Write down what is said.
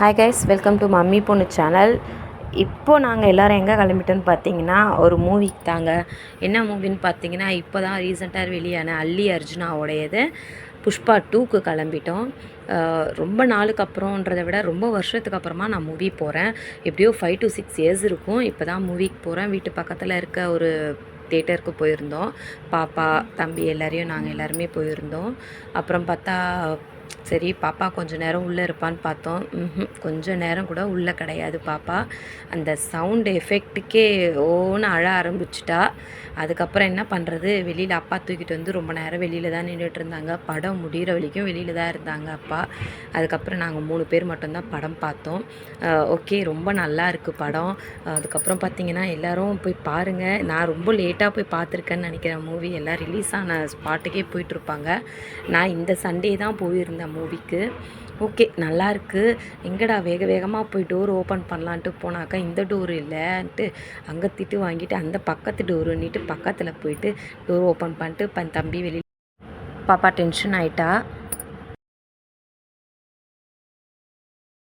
Hi guys, welcome to mummy பொண்ணு channel. இப்போது நாங்கள் எல்லோரும் எங்கே கிளம்பிட்டோன்னு பார்த்தீங்கன்னா ஒரு மூவிக்கு தாங்க. என்ன மூவின்னு பார்த்தீங்கன்னா இப்போ தான் ரீசெண்டாக வெளியான அல்லி அர்ஜுனாவோடையது புஷ்பா 2க்கு கிளம்பிட்டோம். ரொம்ப நாளுக்கு அப்புறம்ன்றதை விட ரொம்ப வருஷத்துக்கு அப்புறமா நான் மூவி போகிறேன். எப்படியோ 5 to 6 இயர்ஸ் இருக்கும். இப்போ தான் மூவிக்கு போகிறேன். வீட்டு பக்கத்தில் இருக்க ஒரு தேட்டருக்கு போயிருந்தோம். பாப்பா தம்பி எல்லோரையும் நாங்கள் எல்லாருமே போயிருந்தோம். அப்புறம் பார்த்தா சரி பாப்பா கொஞ்சம் நேரம் உள்ளே இருப்பான்னு பார்த்தோம். கொஞ்சம் நேரம் கூட உள்ளே கிடையாது பாப்பா. அந்த சவுண்ட் எஃபெக்ட்டுக்கே ஓன்னு அழ ஆரம்பிச்சிட்டா. அதுக்கப்புறம் என்ன பண்ணுறது, வெளியில் அப்பா தூக்கிட்டு வந்து ரொம்ப நேரம் வெளியில் தான் நின்றுட்டு இருந்தாங்க. படம் முடிகிற வரைக்கும் வெளியில் தான் இருந்தாங்க அப்பா. அதுக்கப்புறம் நாங்கள் 3 பேர் மட்டும்தான் படம் பார்த்தோம். ஓகே, ரொம்ப நல்லா இருக்குது படம். அதுக்கப்புறம் பார்த்திங்கன்னா எல்லோரும் போய் பாருங்கள். நான் ரொம்ப லேட்டாக போய் பார்த்துருக்கேன்னு நினைக்கிறேன். மூவி எல்லாம் ரிலீஸ் ஆன ஸ்பாட்டுக்கே போயிட்டுருப்பாங்க. நான் இந்த சண்டே தான் போயிருந்தேன் மூவிக்கு. ஓகே, நல்லாயிருக்கு. எங்கடா வேக வேகமாக போய் டோர் ஓப்பன் பண்ணலான்ட்டு போனாக்கா இந்த டோரு இல்லைன்ட்டு அங்கே திட்டு வாங்கிட்டு அந்த பக்கத்து டோருன்னிட்டு பக்கத்தில் போயிட்டு டோர் ஓப்பன் பண்ணிட்டு தம்பி வெளியில் பாப்பா டென்ஷன் ஆகிட்டா.